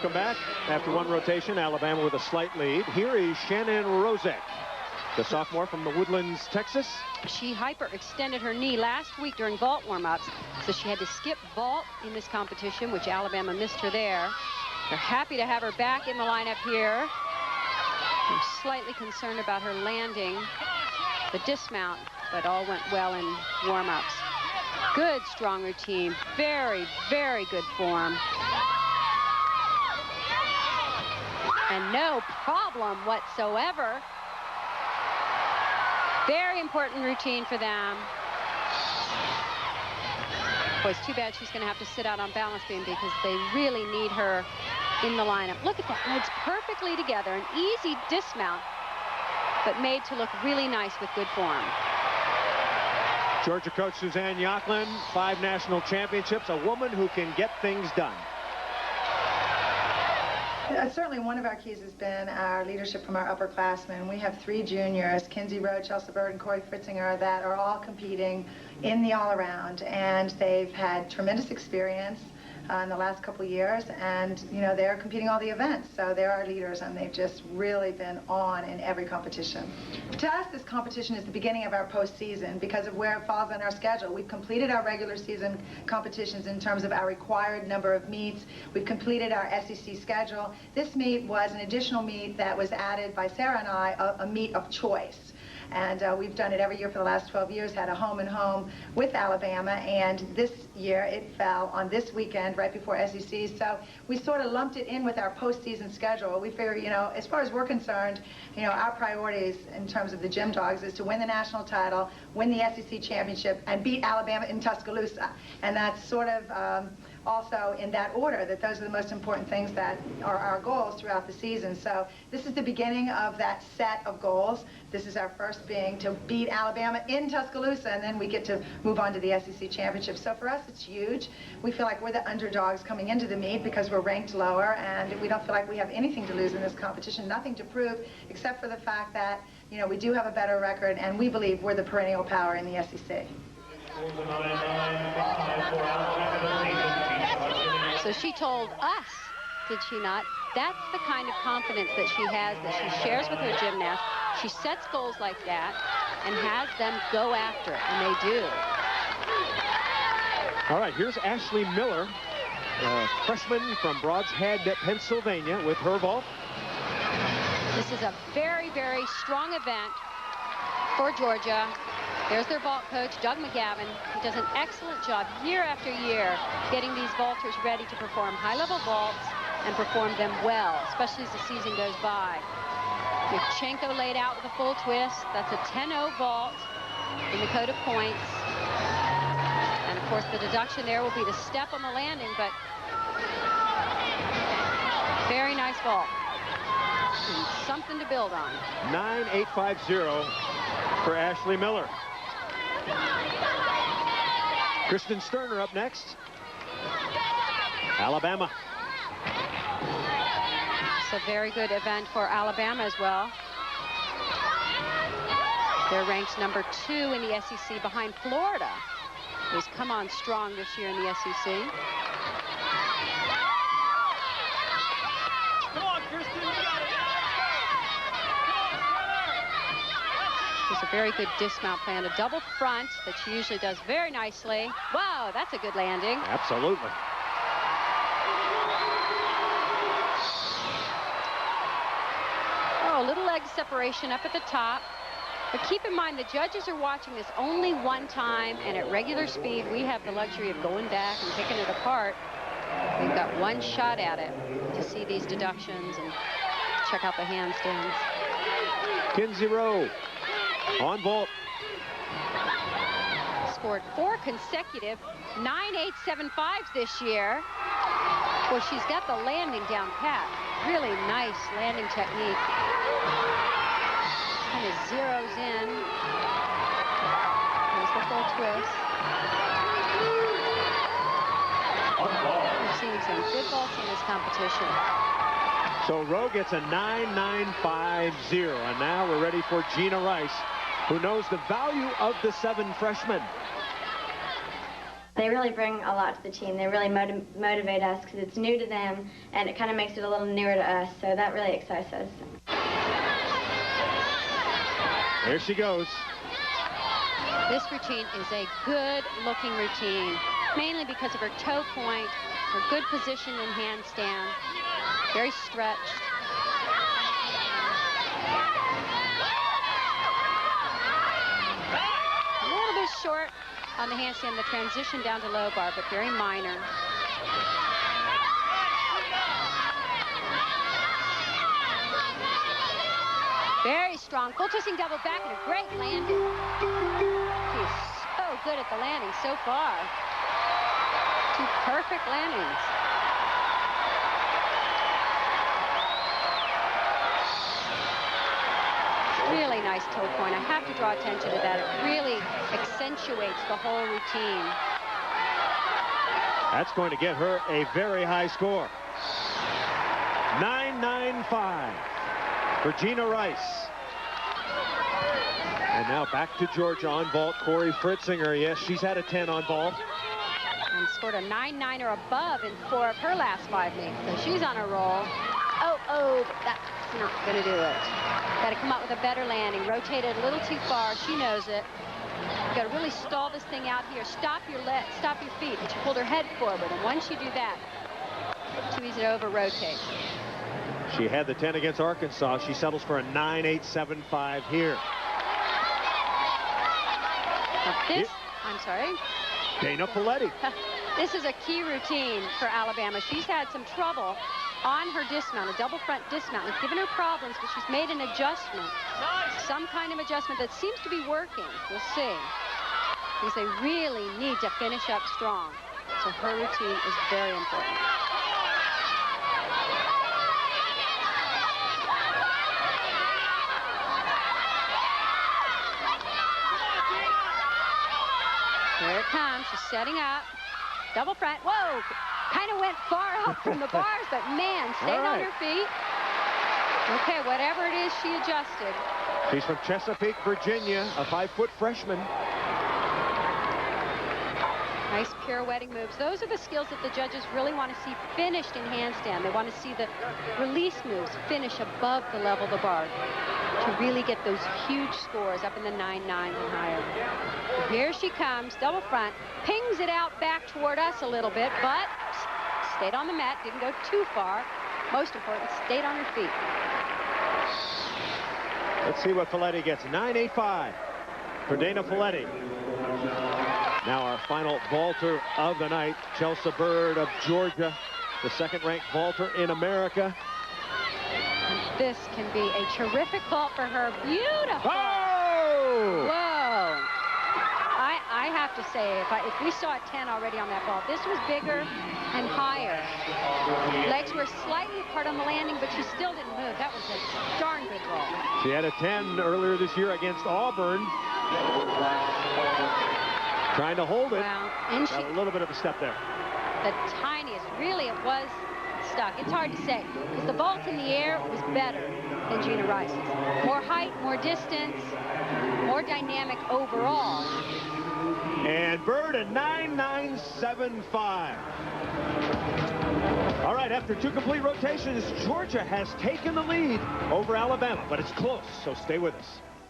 Welcome back. After one rotation, Alabama with a slight lead. Here is Shannon Hrozek, the sophomore from the Woodlands, Texas. She hyperextended her knee last week during vault warm-ups, so she had to skip vault in this competition, which Alabama missed her there. They're happy to have her back in the lineup here. I'm slightly concerned about her landing the dismount, but all went well in warm-ups. Good, strong routine. Very, very good form. And no problem whatsoever. Very important routine for them. Boy, it's too bad she's going to have to sit out on balance beam because they really need her in the lineup. Look at that. Legs perfectly together. An easy dismount, but made to look really nice with good form. Georgia coach Suzanne Yocklin, 5 national championships, a woman who can get things done. Certainly one of our keys has been our leadership from our upperclassmen. We have 3 juniors, Kinsey, Rowe, Chelsa, Byrd, and Cory Fritzinger, that are all competing in the all-around, and they've had tremendous experience in the last couple years, and you know, they're competing all the events, so they're our leaders, and they've just really been on in every competition. To us, this competition is the beginning of our postseason because of where it falls on our schedule. We've completed our regular season competitions in terms of our required number of meets. We've completed our SEC schedule. This meet was an additional meet that was added by Sarah and I, a meet of choice. And we've done it every year for the last 12 years, had a home and home with Alabama, and this year it fell on this weekend right before SEC, so we sort of lumped it in with our postseason schedule. We figure, you know, as far as we're concerned, you know, our priorities in terms of the Gym Dogs is to win the national title, win the SEC championship, and beat Alabama in Tuscaloosa. And that's sort of also in that order, that those are the most important things that are our goals throughout the season. So this is the beginning of that set of goals. This is our first being to beat Alabama in Tuscaloosa, and then we get to move on to the SEC championship. So for us, it's huge. We feel like we're the underdogs coming into the meet because we're ranked lower, and we don't feel like we have anything to lose in this competition, nothing to prove, except for the fact that, you know, we do have a better record, and we believe we're the perennial power in the SEC. So she told us, did she not? That's the kind of confidence that she has, that she shares with her gymnasts. She sets goals like that and has them go after it, and they do. All right, here's Ashley Miller, a freshman from Broad's Head, Pennsylvania, with her vault. This is a very, very strong event for Georgia. There's their vault coach, Doug McGavin. He does an excellent job year after year getting these vaulters ready to perform high-level vaults and perform them well, especially as the season goes by. Yurchenko laid out with a full twist. That's a 10-0 vault in the code of points. And of course, the deduction there will be the step on the landing, but very nice vault. And something to build on. 9.850 for Ashley Miller. Kristin Sterner up next. Alabama. It's a very good event for Alabama as well. They're ranked number 2 in the SEC behind Florida, who's come on strong this year in the SEC. Come on, Kristin, you got it. There's a very good dismount plan, a double front that she usually does very nicely. Wow, that's a good landing. Absolutely. Oh, a little leg separation up at the top. But keep in mind, the judges are watching this only one time, and at regular speed, we have the luxury of going back and picking it apart. We've got one shot at it to see these deductions and check out the handstands. Kinsey Rowe on vault. Scored 4 consecutive 9.875s this year. Well, she's got the landing down pat. Really nice landing technique. Kind of zeroes in. There's the full twist. We've seen some good vaults in this competition. So Rowe gets a 9.950, and now we're ready for Jeana Rice, who knows the value of the 7 freshmen. They really bring a lot to the team. They really motivate us because it's new to them, and it kind of makes it a little newer to us, so that really excites us. There she goes. This routine is a good-looking routine, mainly because of her toe point, her good position in handstand, very stretched. A little bit short on the handstand, the transition down to low bar, but very minor. Very strong. Full twisting double back and a great landing. She's so good at the landing so far. 2 perfect landings. Really nice toe point. I have to draw attention to that. It really accentuates the whole routine. That's going to get her a very high score. 9.95 for Jeana Rice. And now back to Georgia on vault. Cory Fritzinger. Yes, she's had a 10 on vault. And scored a 9.9 or above in 4 of her last 5 meets. So she's on a roll. Oh, but that's not going to do it. Got to come out with a better landing. Rotated a little too far. She knows it. You got to really stall this thing out here. Stop your feet. But she pulled her head forward. And once you do that, too easy to over-rotate. She had the 10 against Arkansas. She settles for a 9.875 here. Now this, I'm sorry. Dana Filletti. This is a key routine for Alabama. She's had some trouble on her dismount, a double front dismount. It's given her problems, but she's made an adjustment. Some kind of adjustment that seems to be working. We'll see. Because they really need to finish up strong. So her routine is very important. Here it comes. She's setting up. Double front. Whoa! Kind of went far up from the bars, but man, stayed on her feet. Okay, whatever it is, she adjusted. She's from Chesapeake, Virginia, a 5-foot freshman. Nice pirouetting moves. Those are the skills that the judges really want to see finished in handstand. They want to see the release moves finish above the level of the bar to really get those huge scores up in the 9.9s and higher. Here she comes, double front, pings it out back toward us a little bit, but stayed on the mat, didn't go too far. Most important, stayed on her feet. Let's see what Filletti gets. 9.85 for Dana Filletti. Now our final vaulter of the night, Chelsa Byrd of Georgia, the second-ranked vaulter in America. And this can be a terrific vault for her. Beautiful! Oh! Whoa! I have to say, if we saw a 10 already on that vault, this was bigger and higher. Legs were slightly apart on the landing, but she still didn't move. That was a darn good roll. She had a 10 earlier this year against Auburn. Trying to hold it. Well, and got a little bit of a step there. The tiniest, really, it was stuck. It's hard to say, because the vault in the air was better than Jeana Rice's. More height, more distance, more dynamic overall. And Byrd at 9.975. All right, after 2 complete rotations, Georgia has taken the lead over Alabama, but it's close, so stay with us.